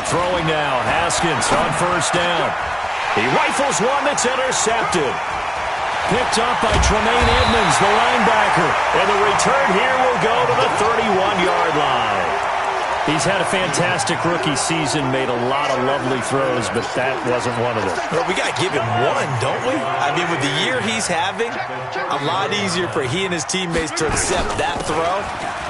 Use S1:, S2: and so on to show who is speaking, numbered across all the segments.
S1: Throwing now, Haskins on first down. He rifles one that's intercepted. Picked up by Tremaine Edmonds, the linebacker. And the return here will go to the 31-yard line. He's had a fantastic rookie season, made a lot of lovely throws, but that wasn't one of them.
S2: Well, we got to give him one, don't we? I mean, with the year he's having, a lot easier for he and his teammates to accept that throw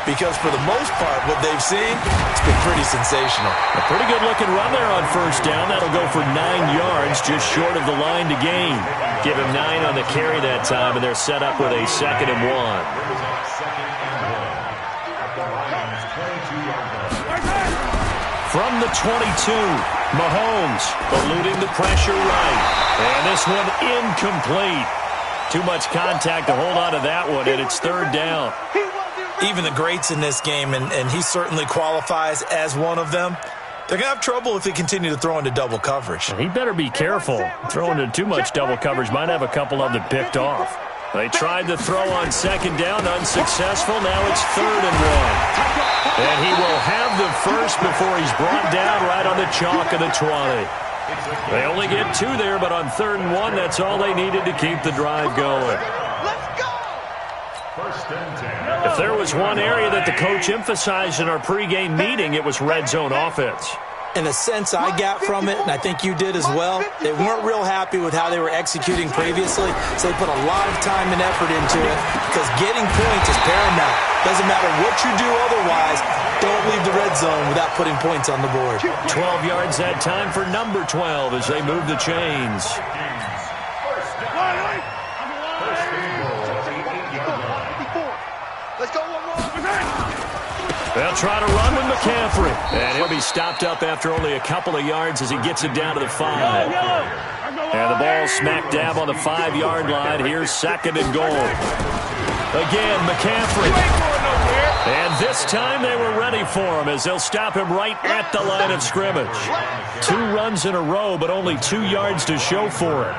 S2: because for the most part, what they've seen, it's been pretty sensational.
S1: A pretty good-looking run there on first down. That'll go for 9 yards, just short of the line to gain. Give him 9 on the carry that time, and they're set up with a 2nd and 1. From the 22, Mahomes eluding the pressure right. And this one incomplete. Too much contact to hold on to that one, and it's 3rd down.
S2: Even the greats in this game, and he certainly qualifies as one of them, they're going to have trouble if they continue to throw into double coverage.
S1: He better be careful. Throwing into too much double coverage might have a couple of them picked off. They tried to throw on 2nd down, unsuccessful. Now it's 3rd and 1. And he will have the first before he's brought down right on the chalk of the 20. They only get 2 there, but on 3rd and 1, that's all they needed to keep the drive going. If there was one area that the coach emphasized in our pregame meeting, it was red zone offense.
S2: In a sense I got from it, and I think you did as well, they weren't real happy with how they were executing previously, so they put a lot of time and effort into it because getting points is paramount. Doesn't matter what you do otherwise, don't leave the red zone without putting points on the board.
S1: 12 yards that time for number 12 as they move the chains. They'll try to run with McCaffrey. And he'll be stopped up after only a couple of yards as he gets it down to the 5. And the ball smack dab on the 5-yard line. Here's 2nd and goal. Again, McCaffrey. And this time they were ready for him as they'll stop him right at the line of scrimmage. 2 runs in a row, but only 2 yards to show for it.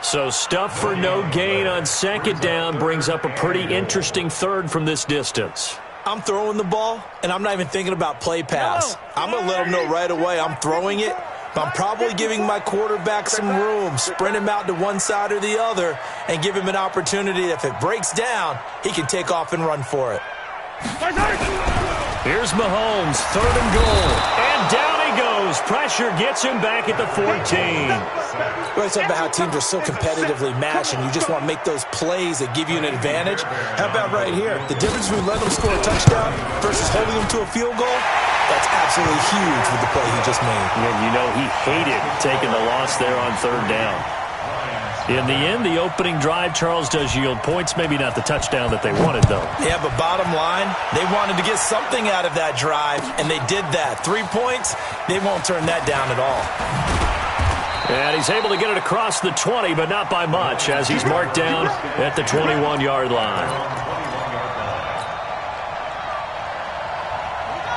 S1: So stuff for no gain on 2nd down brings up a pretty interesting 3rd from this distance.
S2: I'm throwing the ball, and I'm not even thinking about play pass. I'm going to let them know right away I'm throwing it, but I'm probably giving my quarterback some room, sprint him out to one side or the other, and give him an opportunity. If it breaks down, he can take off and run for it.
S1: Here's Mahomes, 3rd and goal, and down he goes. Pressure gets him back at the 14.
S2: We always talk about how teams are so competitively matched, and you just want to make those plays that give you an advantage. How about right here? The difference between letting them score a touchdown versus holding them to a field goal, that's absolutely huge with the play he just made.
S1: And you know he hated taking the loss there on 3rd down. In the end, the opening drive, Charles, does yield points. Maybe not the touchdown that they wanted, though.
S2: Yeah, but bottom line, they wanted to get something out of that drive, and they did that. 3 points, they won't turn that down at all.
S1: And he's able to get it across the 20, but not by much, as he's marked down at the 21-yard line.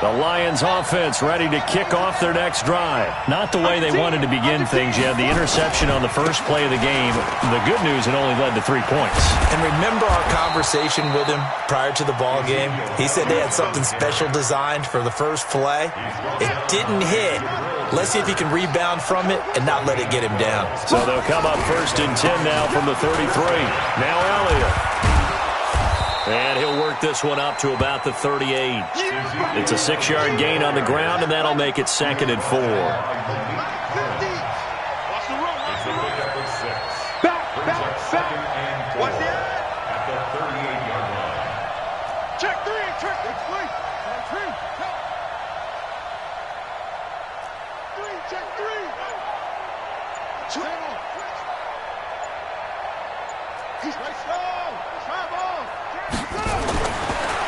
S1: The Lions offense ready to kick off their next drive. Not the way they wanted to begin things. You had the interception on the first play of the game. The good news, it only led to 3 points.
S2: And remember our conversation with him prior to the ball game? He said they had something special designed for the first play. It didn't hit. Let's see if he can rebound from it and not let it get him down.
S1: So they'll come up 1st and 10 now from the 33. Now Elliott. And he'll work this one up to about the 38. It's a 6-yard gain on the ground, and that'll make it 2nd and 4.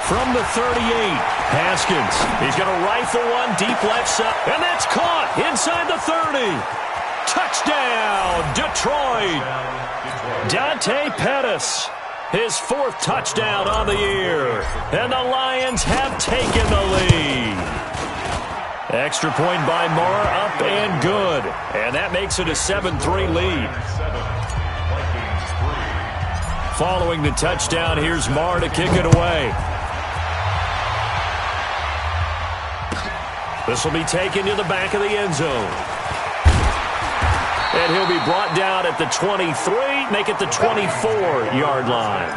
S1: From the 38, Haskins. He's going to rifle one deep left side, and that's caught inside the 30. Touchdown, Detroit. Dante Pettis, his 4th touchdown on the year, and the Lions have taken the lead. Extra point by Moore, up and good, and that makes it a 7-3 lead. Following the touchdown, here's Moore to kick it away. This will be taken to the back of the end zone. And he'll be brought down at the 23, make it the 24-yard line.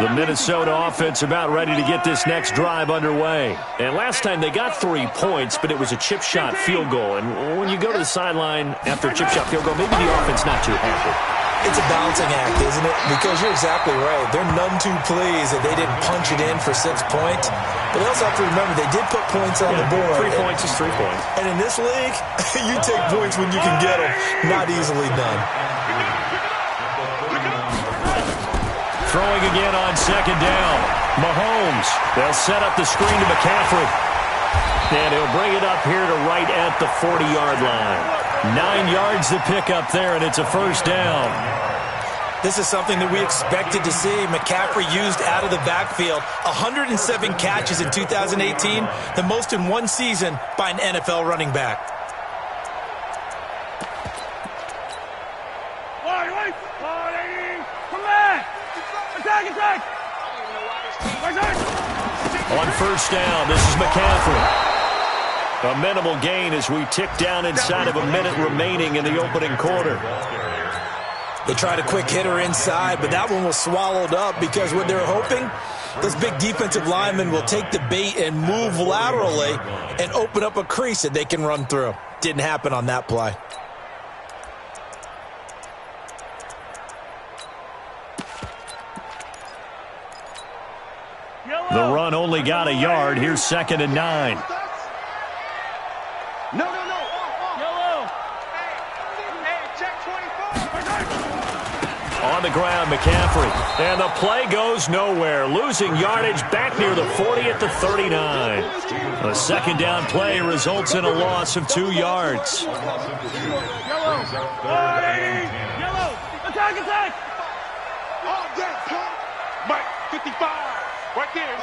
S1: The Minnesota offense about ready to get this next drive underway. And last time they got 3 points, but it was a chip shot field goal. And when you go to the sideline after a chip shot field goal, maybe the offense not too happy.
S2: It's a balancing act, isn't it? Because you're exactly right. They're none too pleased that they didn't punch it in for 6 points. But they also have to remember they did put points on the board.
S1: 3 points is 3 points.
S2: And in this league, you take points when you can get them. Not easily done.
S1: Throwing again on second down. Mahomes. They'll set up the screen to McCaffrey. And he'll bring it up here to right at the 40-yard line. 9 yards to pick up there, and it's a first down.
S2: This is something that we expected to see. McCaffrey used out of the backfield. 107 catches in 2018, the most in one season by an NFL running back.
S1: On first down, this is McCaffrey. A minimal gain as we tick down inside of a minute remaining in the opening quarter.
S2: They tried a quick hitter inside, but that one was swallowed up because what they're hoping, those big defensive linemen will take the bait and move laterally and open up a crease that they can run through. Didn't happen on that play.
S1: The run only got a yard. Here's 2nd and 9.
S3: No. Yellow. Hey, check 24.
S1: On the ground, McCaffrey. And the play goes nowhere. Losing yardage back near the 40 at the 39. A second down play results in a loss of 2 yards.
S3: Yellow. Attack. Oh, yeah, Mike, 55. Right there.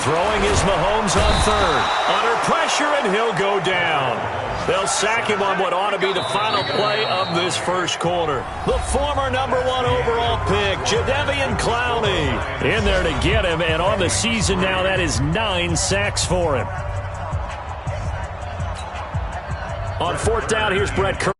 S1: Throwing is Mahomes on third. Under pressure, and he'll go down. They'll sack him on what ought to be the final play of this first quarter. The former #1 overall pick, Jadeveon Clowney, in there to get him, and on the season now, that is 9 sacks for him. On 4th down, here's Brett Kerr.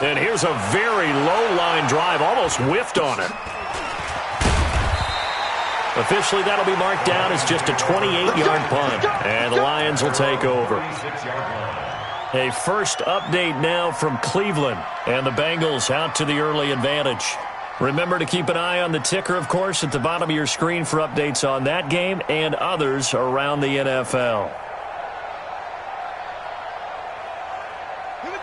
S1: And here's a very low-line drive, almost whiffed on it. Officially, that'll be marked down as just a 28-yard punt, and the Lions will take over. A first update now from Cleveland, and the Bengals out to the early advantage. Remember to keep an eye on the ticker, of course, at the bottom of your screen for updates on that game and others around the NFL.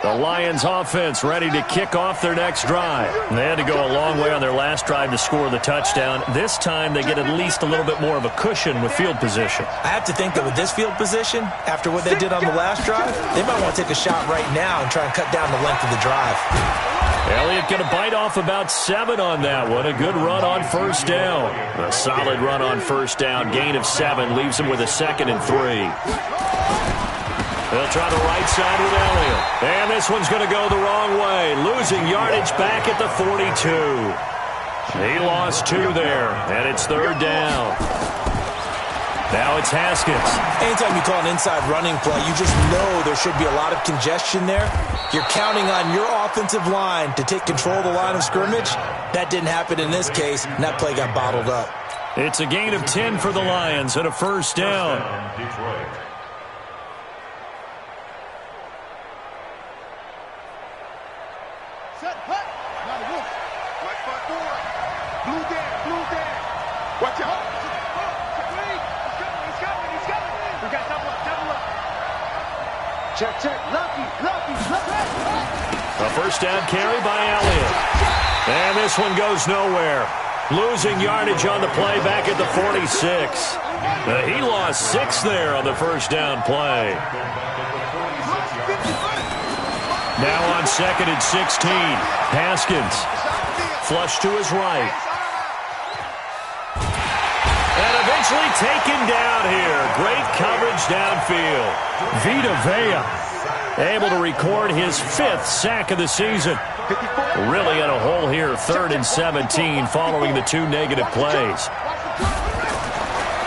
S1: The Lions offense ready to kick off their next drive. They had to go a long way on their last drive to score the touchdown. This time they get at least a little bit more of a cushion with field position.
S2: I have to think that with this field position, after what they did on the last drive, they might want to take a shot right now and try and cut down the length of the drive.
S1: Elliott going to bite off about 7 on that one. A good run on first down. A solid run on first down. Gain of 7 leaves him with a 2nd and 3. They'll try the right side with Elliott. And this one's going to go the wrong way. Losing yardage back at the 42. He lost 2 there, and it's 3rd down. Now it's Haskins.
S2: Anytime you call an inside running play, you just know there should be a lot of congestion there. You're counting on your offensive line to take control of the line of scrimmage. That didn't happen in this case, and that play got bottled up.
S1: It's a gain of 10 for the Lions and a first down.
S3: Watch out. He's coming. We got double up. Check. Lucky.
S1: A first down carry by Elliott. And this one goes nowhere. Losing yardage on the play back at the 46. He lost 6 there on the first down play. Now on 2nd and 16. Haskins. Flush to his right. And eventually taken down here. Great coverage downfield. Vita Vea able to record his 5th sack of the season. Really in a hole here. 3rd and 17 following the 2 negative plays.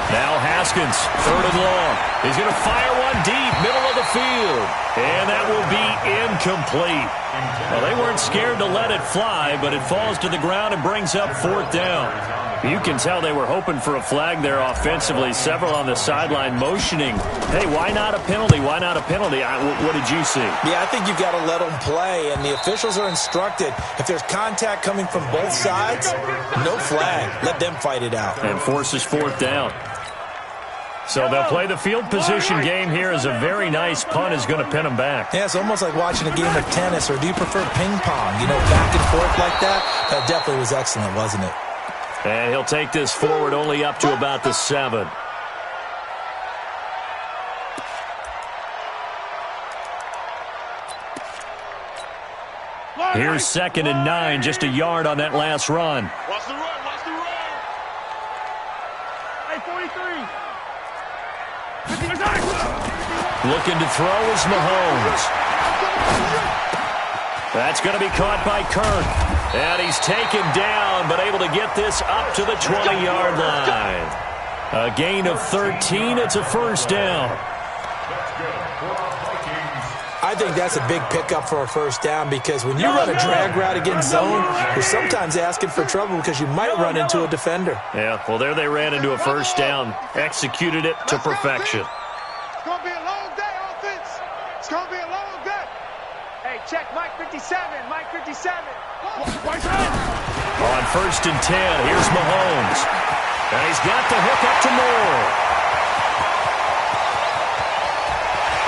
S1: Now Haskins, 3rd and long. He's going to fire one deep, middle of the field. And that will be incomplete. Well, they weren't scared to let it fly, but it falls to the ground and brings up 4th down. You can tell they were hoping for a flag there offensively. Several on the sideline motioning, hey, why not a penalty? Why not a penalty? What did you see?
S2: Yeah, I think you've got to let them play, and the officials are instructed. If there's contact coming from both sides, no flag. Let them fight it out.
S1: And forces 4th down. So they'll play the field position game here as a very nice punt is going to pin them back.
S2: Yeah, it's almost like watching a game of tennis, or do you prefer ping pong? You know, back and forth like that? That definitely was excellent, wasn't it?
S1: And he'll take this forward only up to about the 7. Here's 2nd and 9, just a yard on that last run.
S3: Watch the run, watch the run. Hey, 43.
S1: Looking to throw is Mahomes. That's going to be caught by Kirk. And he's taken down, but able to get this up to the 20-yard line. A gain of 13. It's a 1st down.
S2: I think that's a big pickup for a 1st down, because when you run a drag route against zone, you're sometimes asking for trouble because you might run into a defender.
S1: Yeah, well, there they ran into a 1st down. Executed it to perfection.
S3: It's going to be a long day, offense. It's going to be a long day. Hey, check Mike 57, Mike 57.
S1: On 1st and 10, here's Mahomes. And he's got the hook up to Moore.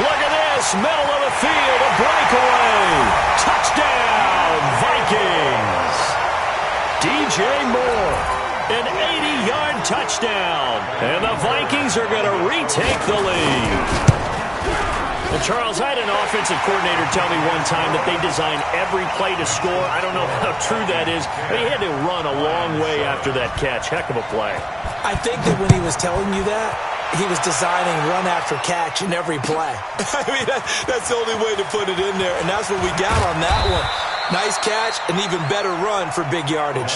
S1: Look at this, middle of the field, a breakaway. Touchdown, Vikings. DJ Moore, an 80-yard touchdown. And the Vikings are going to retake the lead. Well, Charles, I had an offensive coordinator tell me one time that they design every play to score. I don't know how true that is, but he had to run a long way after that catch. Heck of a play.
S2: I think that when he was telling you that, he was designing run after catch in every play. I mean, that's the only way to put it in there, and that's what we got on that one. Nice catch, an even better run for big yardage.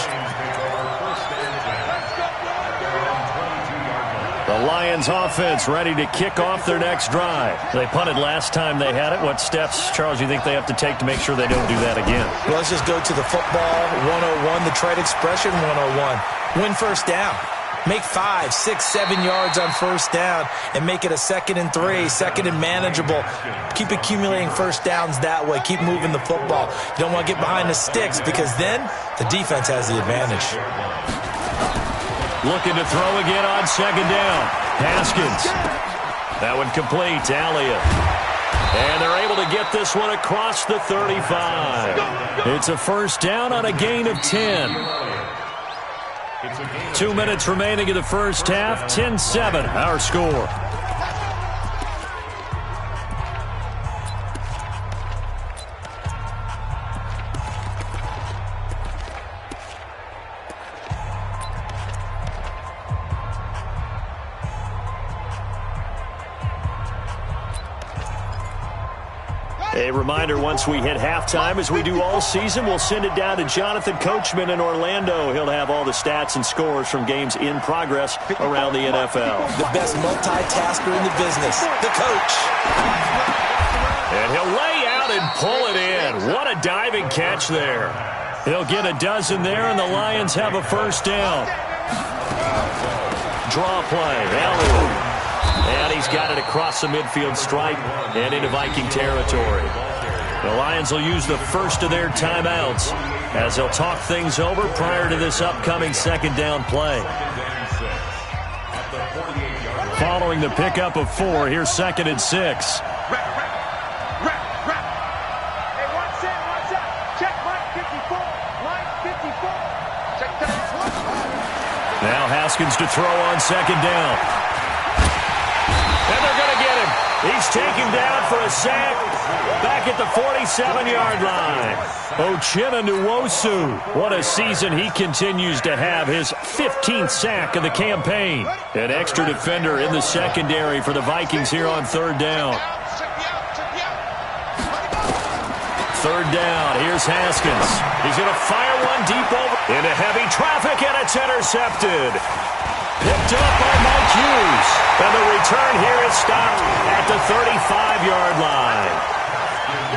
S1: The Lions offense ready to kick off their next drive. They punted last time they had it. What steps, Charles, you think they have to take to make sure they don't do that again?
S2: Well, let's just go to the football 101, the trade expression 101. Win 1st down. Make 5, 6, 7 yards on 1st down and make it a 2nd and 3, 2nd and manageable. Keep accumulating 1st downs that way. Keep moving the football. You don't want to get behind the sticks, because then the defense has the advantage.
S1: Looking to throw again on 2nd down. Haskins. That one complete. Elliott. And they're able to get this one across the 35. It's a 1st down on a gain of 10. 2 minutes remaining in the 1st half. 10-7, our score. A reminder, once we hit halftime, as we do all season, we'll send it down to Jonathan Coachman in Orlando. He'll have all the stats and scores from games in progress around the NFL.
S2: The best multitasker in the business, the coach.
S1: And he'll lay out and pull it in. What a diving catch there. He'll get a dozen there, and the Lions have a 1st down. Draw play, Elliott. And he's got it across the midfield stripe and into Viking territory. The Lions will use the first of their timeouts as they'll talk things over prior to this upcoming 2nd down play. Following the pickup of 4, here's 2nd and 6. Now Haskins to throw on 2nd down. And they're going to get him. He's taken down for a sack back at the 47-yard line. Uchenna Nwosu, what a season he continues to have, his 15th sack of the campaign. An extra defender in the secondary for the Vikings here on third down. Third down, here's Haskins. He's going to fire one deep over into heavy traffic, and it's intercepted. Picked up by Mike Hughes. And the return here is stopped at the 35-yard line.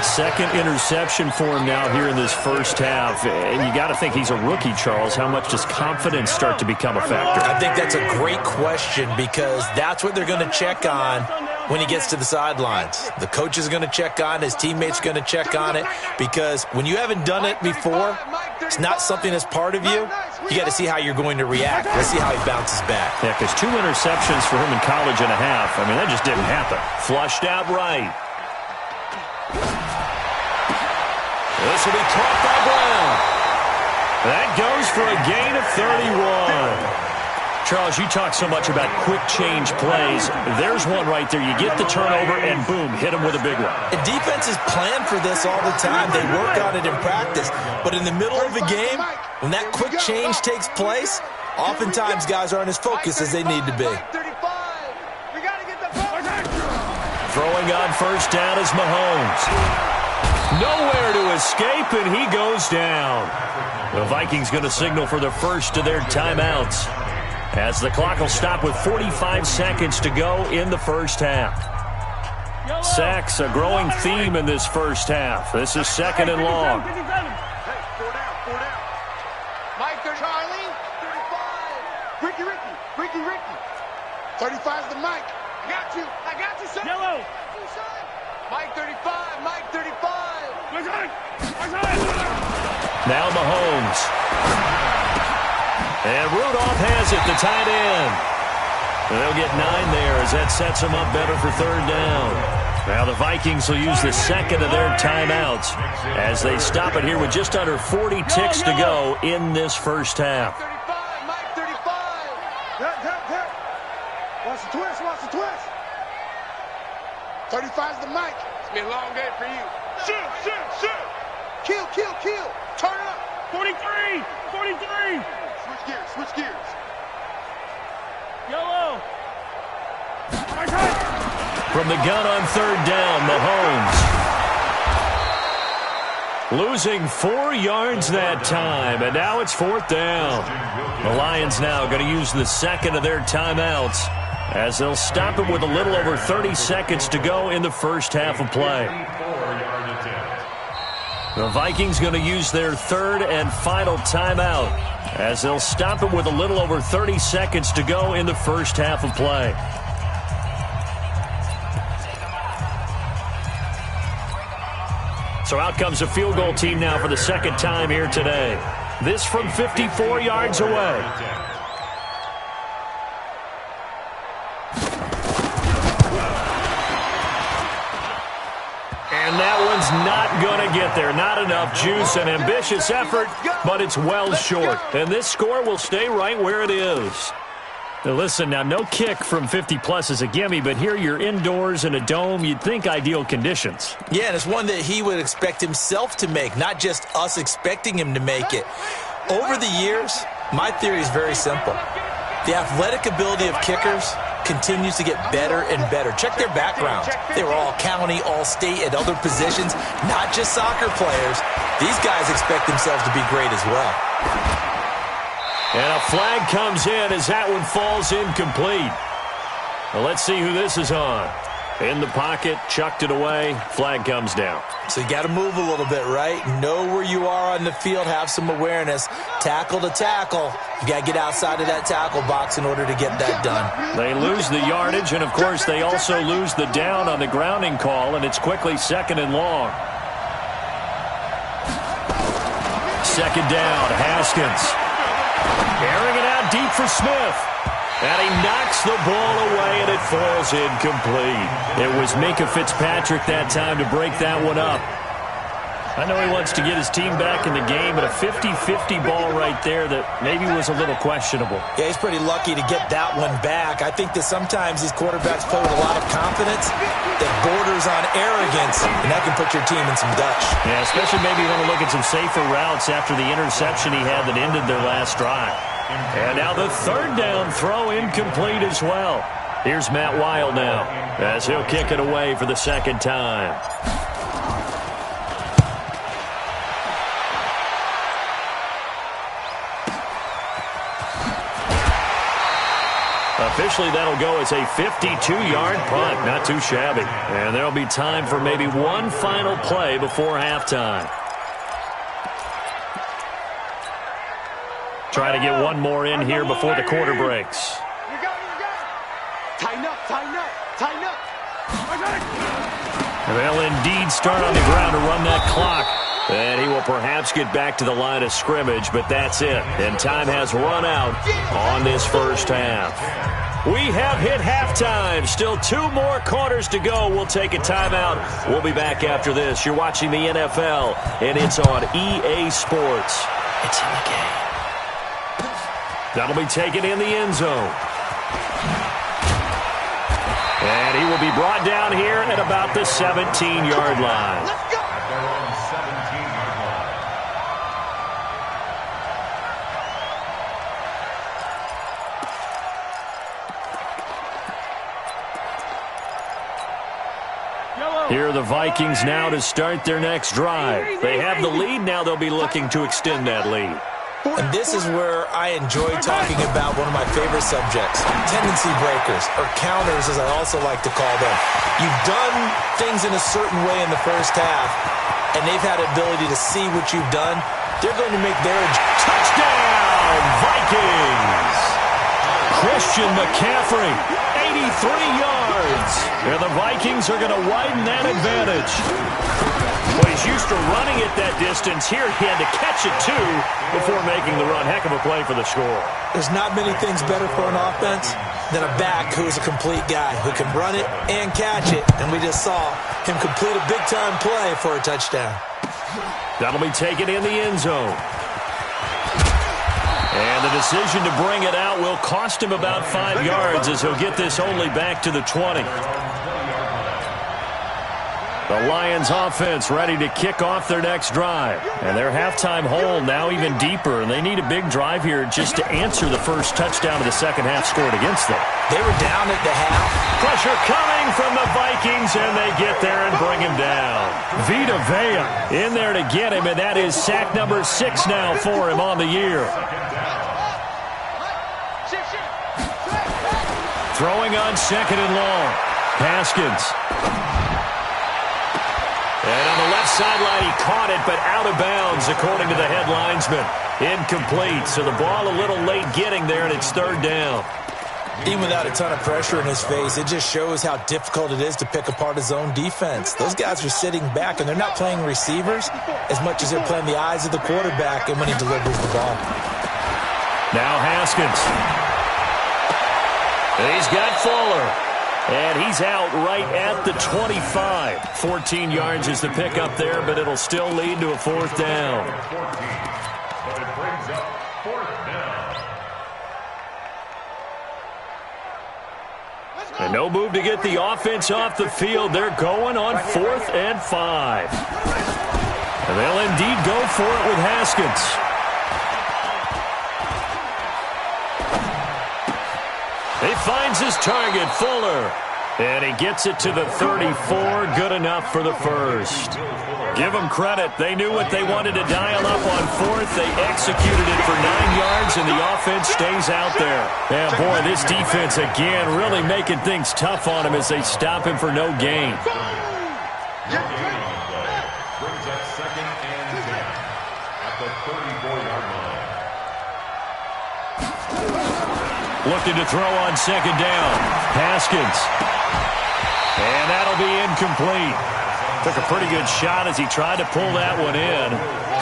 S1: Second interception for him now here in this first half. And you got to think he's a rookie, Charles. How much does confidence start to become a factor?
S2: I think that's a great question because that's what they're going to check on when he gets to the sidelines. The coach is going to check on, his teammates are going to check on it, because when you haven't done it before, it's not something that's part of you. You got to see how you're going to react. Let's see how he bounces back.
S1: Yeah, because 2 interceptions for him in college and a half. I mean, that just didn't happen. Flushed out right. This will be caught by Brown. That goes for a gain of 31. Charles, you talk so much about quick change plays. There's one right there. You get the turnover, and boom, hit him with a big one.
S2: And defenses plan for this all the time. They work on it in practice. But in the middle of a game, when that quick change takes place, oftentimes guys aren't as focused as they need to be.
S1: Throwing on first down is Mahomes. Nowhere to escape, and he goes down. The Vikings going to signal for the first of their timeouts, as the clock will stop with 45 seconds to go in the first half. Sacks, a growing theme in this first half. This is second and long.
S3: Hey, 4 down. Mike, Charlie, 35. Ricky. 35's the Mike. I got you, son. Yellow. Mike 35.
S1: Now Mahomes. And Rudolph has it, the tight end. They'll get 9 there as that sets them up better for third down. Now the Vikings will use the second of their timeouts as they stop it here with just under 40 ticks to go in this first half.
S3: 35, Mike 35. Watch the twist. 35's the Mike. It's been a long day for you. Shoot. Kill. Turn it up. 43. Switch gears.
S4: Yellow.
S1: From the gun on third down, Mahomes. Losing 4 yards that time, and now it's fourth down. The Lions now going to use the second of their timeouts as they'll stop it with a little over 30 seconds to go in the first half of play. The Vikings going to use their third and final timeout as they'll stop it with a little over 30 seconds to go in the first half of play. So out comes a field goal team now for the second time here today. This from 54 yards away. And that one's not going to get there. Not enough juice, an ambitious effort, but it's well short. And this score will stay right where it is. Now listen, now no kick from 50-plus is a gimme, but here you're indoors in a dome. You'd think ideal conditions.
S2: Yeah, and it's one that he would expect himself to make, not just us expecting him to make it. Over the years, my theory is very simple. The athletic ability of kickers continues to get better and better. Check their backgrounds. They were all county, all state, at other positions, not just soccer players. These guys expect themselves to be great as well.
S1: And a flag comes in as that one falls incomplete. Well, let's see who this is on. In the pocket, chucked it away, flag comes down.
S2: So you got to move a little bit, right? Know where you are on the field, have some awareness. Tackle to tackle. You got to get outside of that tackle box in order to get that done.
S1: They lose the yardage, and of course they also lose the down on the grounding call, and it's quickly second and long. Second down, Haskins. Airing it out deep for Smith. And he knocks the ball away, and it falls incomplete. It was Minkah Fitzpatrick that time to break that one up. I know he wants to get his team back in the game, but a 50-50 ball right there that maybe was a little questionable.
S2: Yeah, he's pretty lucky to get that one back. I think that sometimes these quarterbacks play with a lot of confidence that borders on arrogance, and that can put your team in some dutch.
S1: Yeah, especially maybe you want to look at some safer routes after the interception he had that ended their last drive. And now the third down throw incomplete as well. Here's Matt Weil now as he'll kick it away for the second time. Officially, that'll go as a 52-yard punt. Not too shabby. And there'll be time for maybe one final play before halftime. Trying to get one more in here before the quarter breaks.
S3: You go. Tighten up.
S1: And they'll indeed start on the ground to run that clock. And he will perhaps get back to the line of scrimmage, but that's it. And time has run out on this first half. We have hit halftime. Still 2 more quarters to go. We'll take a timeout. We'll be back after this. You're watching the NFL, and it's on EA Sports. It's in the game. That'll be taken in the end zone. And he will be brought down here at about the 17-yard line.
S3: Let's go.
S1: Here are the Vikings now to start their next drive. They have the lead. Now they'll be looking to extend that lead.
S2: And this is where I enjoy talking about one of my favorite subjects, tendency breakers, or counters as I also like to call them. You've done things in a certain way in the first half, and they've had the ability to see what you've done. They're going to make their
S1: touchdown, Vikings! Christian McCaffrey, 83 yards. And the Vikings are going to widen that advantage. Well, he's used to running it that distance. Here he had to catch it, too, before making the run. Heck of a play for the score.
S2: There's not many things better for an offense than a back who is a complete guy who can run it and catch it. And we just saw him complete a big-time play for a touchdown.
S1: That'll be taken in the end zone. And the decision to bring it out will cost him about 5 yards as he'll get this only back to the 20. The Lions offense ready to kick off their next drive. And their halftime hole now even deeper. And they need a big drive here just to answer the first touchdown of the second half scored against them.
S2: They were down at the half.
S1: Pressure coming from the Vikings, and they get there and bring him down. Vita Vea in there to get him, and that is sack number 6 now for him on the year. Throwing on second and long. Haskins. And on the left sideline, he caught it, but out of bounds, according to the head linesman. Incomplete, so the ball a little late getting there, and it's third down.
S2: Even without a ton of pressure in his face, it just shows how difficult it is to pick apart his own defense. Those guys are sitting back, and they're not playing receivers as much as they're playing the eyes of the quarterback and when he delivers the ball.
S1: Now Haskins. And he's got Fuller. And he's out right at the 25. 14 yards is the pickup there, but it'll still lead to a fourth down. And no move to get the offense off the field. They're going on 4th and 5. And they'll indeed go for it with Haskins. He finds his target, Fuller. And he gets it to the 34. Good enough for the first. Give them credit. They knew what they wanted to dial up on 4th. They executed it for 9 yards, and the offense stays out there. And, boy, this defense, again, really making things tough on him as they stop him for no gain.
S4: Brings up 2nd and 10 at the 34-yard line.
S1: Looking to throw on second down. Haskins. And that'll be incomplete. Took a pretty good shot as he tried to pull that one in.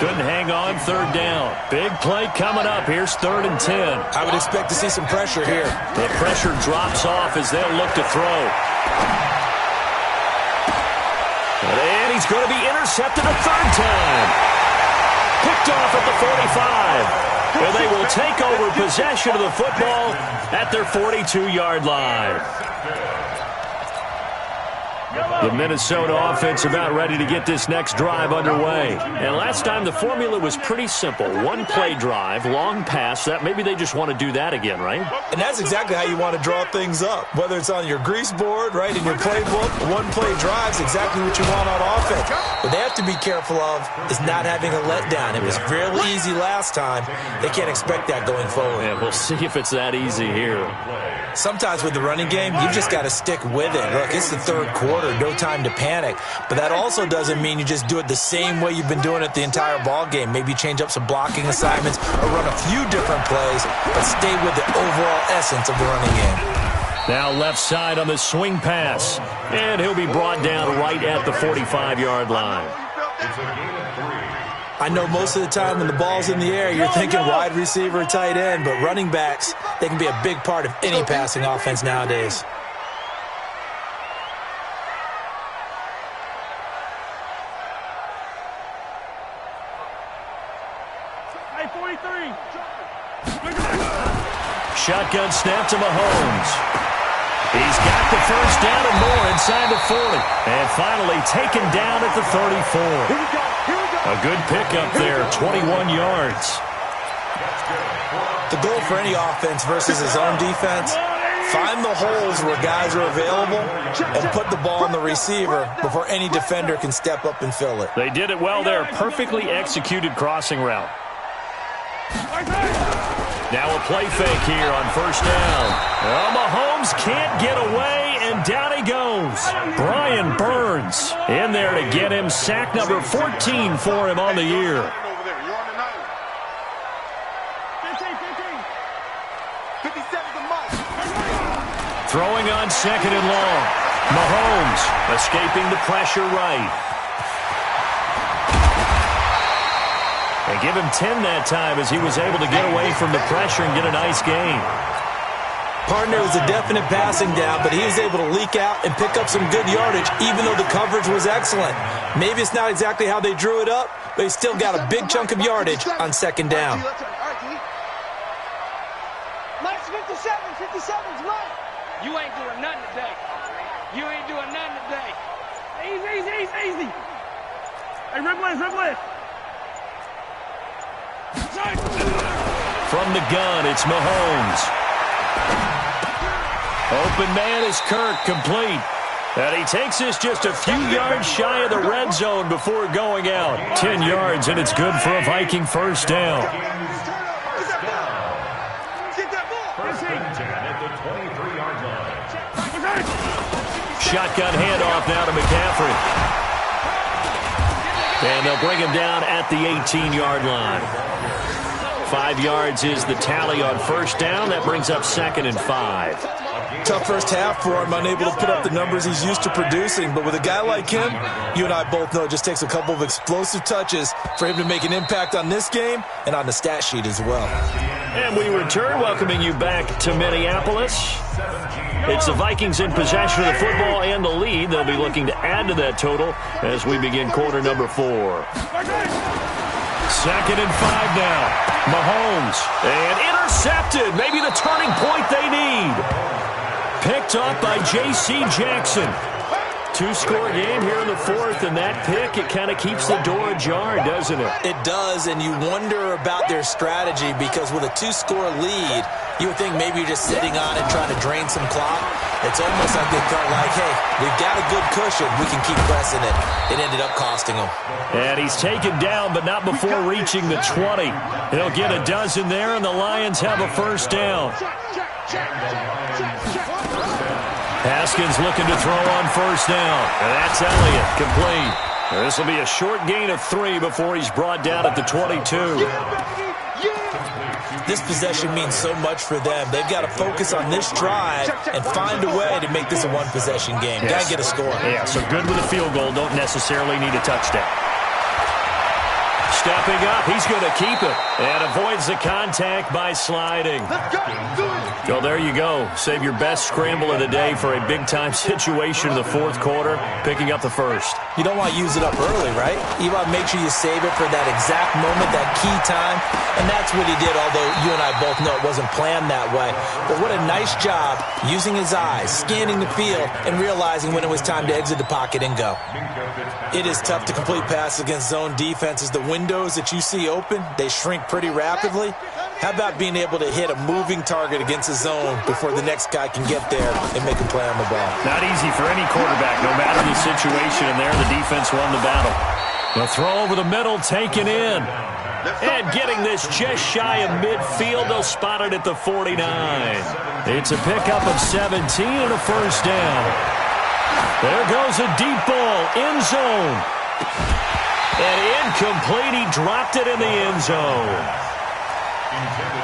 S1: Couldn't hang on, third down. Big play coming up. Here's 3rd and 10.
S2: I would expect to see some pressure here.
S1: The pressure drops off as they'll look to throw. And he he's going to be intercepted a third time. Picked off at the 45. And they will take over possession of the football at their 42-yard line. The Minnesota offense about ready to get this next drive underway. And last time the formula was pretty simple. One-play drive, long pass. That maybe they just want to do that again, right?
S2: And that's exactly how you want to draw things up. Whether it's on your grease board, right, in your playbook, one-play drive is exactly what you want on offense. What they have to be careful of is not having a letdown. It was real easy last time. They can't expect that going forward.
S1: Yeah, we'll see if it's that easy here.
S2: Sometimes with the running game, you've just got to stick with it. Look, it's the third quarter, no time to panic. But that also doesn't mean you just do it the same way you've been doing it the entire ball game. Maybe change up some blocking assignments or run a few different plays, but stay with the overall essence of the running game.
S1: Now left side on the swing pass. And he'll be brought down right at the 45-yard line.
S4: It's a gain of 3.
S2: I know most of the time when the ball's in the air, you're thinking wide receiver, tight end, but running backs, they can be a big part of any passing offense nowadays.
S3: Hey, 43.
S1: Shotgun snap to Mahomes. He's got the first down and more inside the 40. And finally taken down at the 34.
S3: Here we go.
S1: A good pickup there, 21 yards.
S2: The goal for any offense versus his own defense, find the holes where guys are available and put the ball on the receiver before any defender can step up and fill it.
S1: They did it well there. Perfectly executed crossing route. Now a play fake here on first down. Well, Mahomes can't get away, and down he goes. Brian Burns in there to get him. Sack number 14 for him on the year. Throwing on second and long. Mahomes escaping the pressure right. They give him 10 that time as he was able to get away from the pressure and get a nice gain.
S2: Partner was a definite passing down, but he was able to leak out and pick up some good yardage, even though the coverage was excellent. Maybe it's not exactly how they drew it up, but he still got a big chunk of yardage on second down.
S3: Nice 57's right.
S5: You ain't doing nothing today. You ain't doing nothing today.
S3: Easy. Hey, Riblet.
S1: From the gun, it's Mahomes. Open man is Kirk, complete. And he takes this just a few yards shy of the red zone before going out. 10 yards, and it's good for a Viking first down. Shotgun handoff now to McCaffrey. And they'll bring him down at the 18-yard line. 5 yards is the tally on first down. That brings up 2nd and 5.
S2: Tough first half for him, unable to put up the numbers he's used to producing. But with a guy like him, you and I both know it just takes a couple of explosive touches for him to make an impact on this game and on the stat sheet as well.
S1: And we return, welcoming you back to Minneapolis. It's the Vikings in possession of the football and the lead. They'll be looking to add to that total as we begin quarter number 4. 2nd and 5 now. Mahomes. And intercepted. Maybe the turning point they need. Picked up by J.C. Jackson. 2-score game here in the 4th, and that pick, it kind of keeps the door ajar, doesn't it?
S2: It does, and you wonder about their strategy because with a 2-score lead, you would think maybe you're just sitting on it trying to drain some clock. It's almost like they felt like, hey, we've got a good cushion. We can keep pressing it. It ended up costing them.
S1: And he's taken down, but not before reaching the 20. He'll get a dozen there, and the Lions have a first down. Haskins looking to throw on first down. And that's Elliott, complete. This will be a short gain of 3 before he's brought down at the 22.
S2: This possession means so much for them. They've got to focus on this drive and find a way to make this a one-possession game. Got to get a score.
S1: Yeah, so good with a field goal. Don't necessarily need a touchdown. stepping up. He's going to keep it and avoids the contact by sliding. So there you go. Save your best scramble of the day for a big-time situation in the fourth quarter, picking up the first.
S2: You don't want to use it up early, right? You want to make sure you save it for that exact moment, that key time, and that's what he did, although you and I both know it wasn't planned that way. But what a nice job using his eyes, scanning the field, and realizing when it was time to exit the pocket and go. It is tough to complete passes against zone defenses. The windows that you see open, they shrink pretty rapidly. How about being able to hit a moving target against a zone before the next guy can get there and make a play on the ball?
S1: Not easy for any quarterback, no matter the situation, and there the defense won the battle. The throw over the middle taken in. And getting this just shy of midfield, they'll spot it at the 49. It's a pickup of 17 and a first down. There goes a deep ball, end zone. And incomplete, he dropped it in the end zone.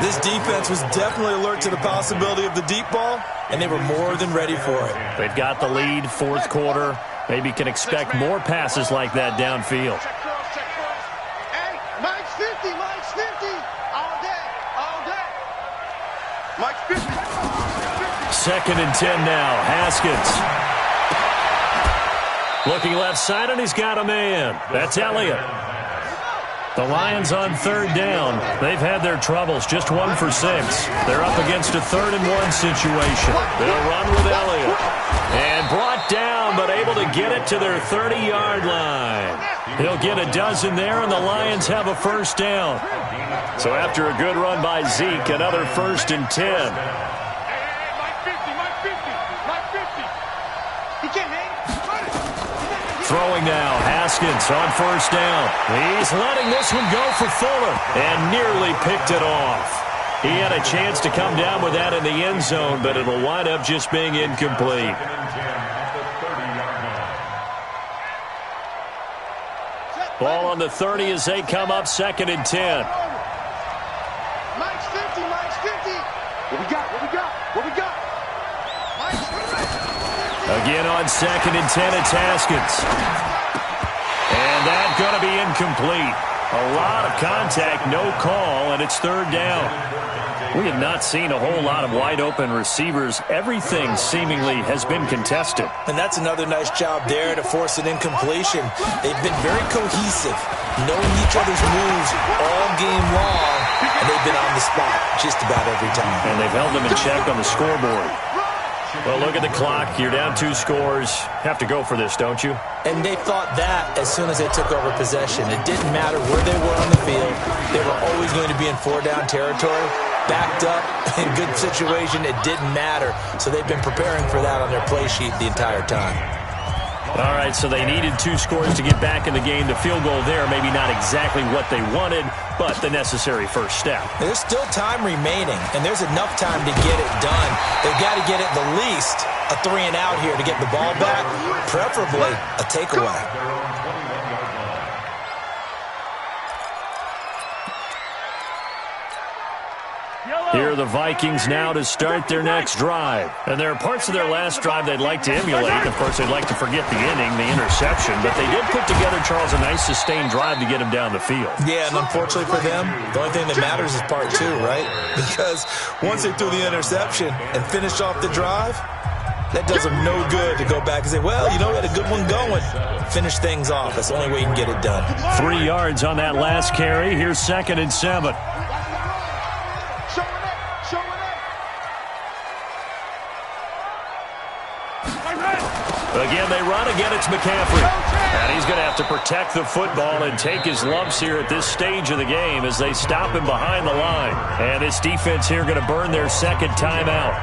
S2: This defense was definitely alert to the possibility of the deep ball, and they were more than ready for it.
S1: They've got the lead, fourth quarter. Maybe can expect more passes like that downfield.
S3: Hey, Mike's 50, Mike's 50. All day, all day. Mike's 50.
S1: 2nd and 10 now, Haskins. Looking left side, and he's got a man. That's Elliott. The Lions on 3rd down. They've had their troubles, just 1 for 6. They're up against a 3rd and 1 situation. They'll run with Elliott. And brought down, but able to get it to their 30-yard line. He'll get a dozen there, and the Lions have a first down. So after a good run by Zeke, another 1st and 10.
S3: Mike 50, Mike 50, Mike 50. He can't hang.
S1: Throwing now, Haskins on 1st down. He's letting this one go for Fuller and nearly picked it off. He had a chance to come down with that in the end zone, but it'll wind up just being incomplete. Ball on the 30 as they come up, 2nd and 10.
S3: Mike's 50, Mike's 50. What we got, what we got, what we got? Mike's 50.
S1: Again on 2nd and 10, it's Haskins. And that's going to be incomplete. A lot of contact, no call, and it's 3rd down. We have not seen a whole lot of wide-open receivers. Everything seemingly has been contested.
S2: And that's another nice job there to force an incompletion. They've been very cohesive, knowing each other's moves all game long, and they've been on the spot just about every time.
S1: And they've held them in check on the scoreboard. Well, look at the clock. You're down 2 scores. Have to go for this, don't you?
S2: And they thought that as soon as they took over possession. It didn't matter where they were on the field. They were always going to be in 4-down territory. Backed up, in good situation, it didn't matter. So they've been preparing for that on their play sheet the entire time.
S1: All right, so they needed 2 scores to get back in the game. The field goal there, maybe not exactly what they wanted, but the necessary first step.
S2: There's still time remaining, and there's enough time to get it done. They've got to get at the least a 3-and-out here to get the ball back, preferably a takeaway.
S1: Here are the Vikings now to start their next drive. And there are parts of their last drive they'd like to emulate. Of course, they'd like to forget the inning, the interception. But they did put together, Charles, a nice sustained drive to get him down the field.
S2: Yeah, and unfortunately for them, the only thing that matters is part 2, right? Because once they threw the interception and finished off the drive, that does them no good to go back and say, well, you know, we had a good one going. Finish things off. That's the only way you can get it done.
S1: 3 yards on that last carry. Here's 2nd and 7. Again, they run. Again, it's McCaffrey. And he's going to have to protect the football and take his lumps here at this stage of the game as they stop him behind the line. And this defense here going to burn their 2nd timeout.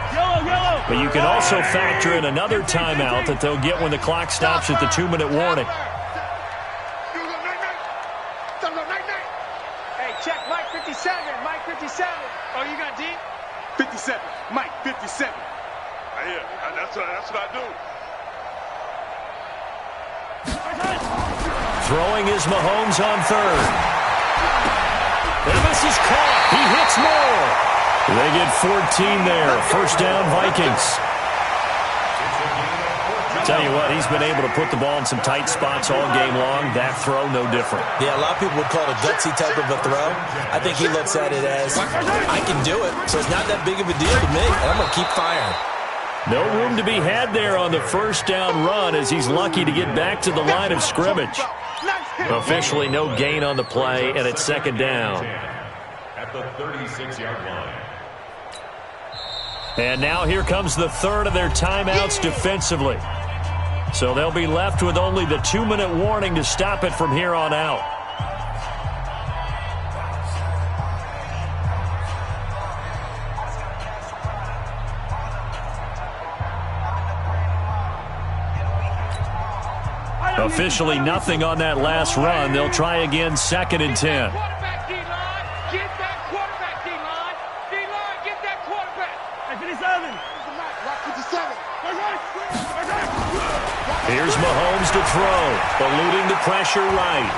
S1: But you can also factor in another timeout that they'll get when the clock stops at the 2-minute warning.
S5: Hey, check Mike 57. Mike 57. Oh, you got D?
S3: 57. Mike 57. Yeah, that's what I do.
S1: Throwing is Mahomes on 3rd. And this is caught. He hits more. They get 14 there. First down, Vikings. Tell you what, he's been able to put the ball in some tight spots all game long. That throw, no different.
S2: Yeah, a lot of people would call it a gutsy type of a throw. I think he looks at it as, I can do it, so it's not that big of a deal to me, and I'm going to keep firing.
S1: No room to be had there on the first down run as he's lucky to get back to the line of scrimmage. Officially no gain on the play, and it's second down.
S4: At the 36-yard line.
S1: And now here comes the third of their timeouts defensively. So they'll be left with only the 2-minute warning to stop it from here on out. Officially nothing on that last run. They'll try again, second and 10.
S5: Quarterback, D-line. Get that quarterback, D-line. D-line, get that quarterback.
S1: Here's Mahomes to throw. Eluding the pressure right.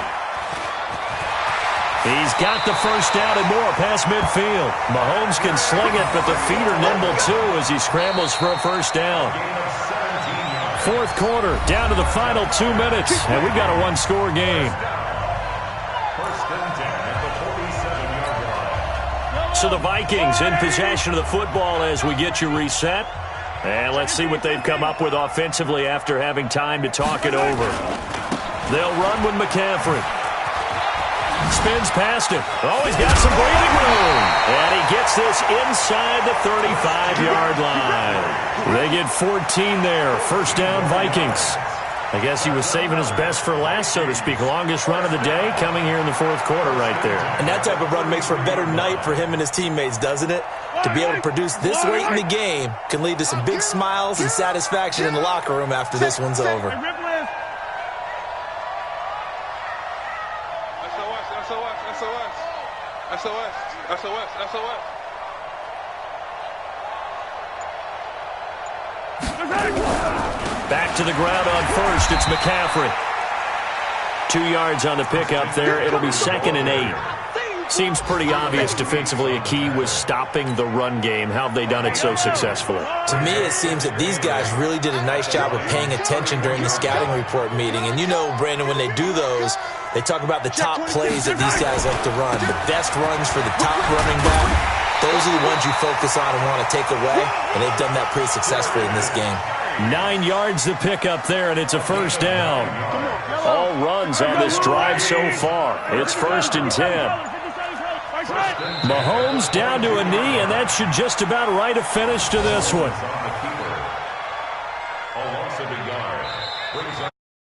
S1: He's got the first down and more past midfield. Mahomes can sling it, but the feet are nimble too as he scrambles for a first down. Fourth quarter, down to the final 2 minutes, and we've got a one-score game.
S4: First and 10 at the 47-yard line.
S1: So the Vikings in possession of the football as we get you reset. And let's see what they've come up with offensively after having time to talk it over. They'll run with McCaffrey. Spins past him. Oh, he's got some breathing room. And he gets this inside the 35-yard line. They get 14 there. First down, Vikings. I guess he was saving his best for last, so to speak. Longest run of the day coming here in the fourth quarter right there.
S2: And that type of run makes for a better night for him and his teammates, doesn't it? To be able to produce this late in the game can lead to some big smiles and satisfaction in the locker room after this one's over.
S5: SOS.
S1: Back to the ground on first. It's McCaffrey. 2 yards on the pickup there. It'll be second and 8. Seems pretty obvious defensively a key was stopping the run game. How have they done it so successfully?
S2: To me, it seems that these guys really did a nice job of paying attention during the scouting report meeting. And you know, Brandon, when they do those, they talk about the top plays that these guys like to run. The best runs for the top running back. Those are the ones you focus on and want to take away. And they've done that pretty successfully in this game.
S1: 9 yards the pickup there, and it's a first down. All runs on this drive so far. It's first and 10. Mahomes down to a knee, and that should just about write a finish to this one.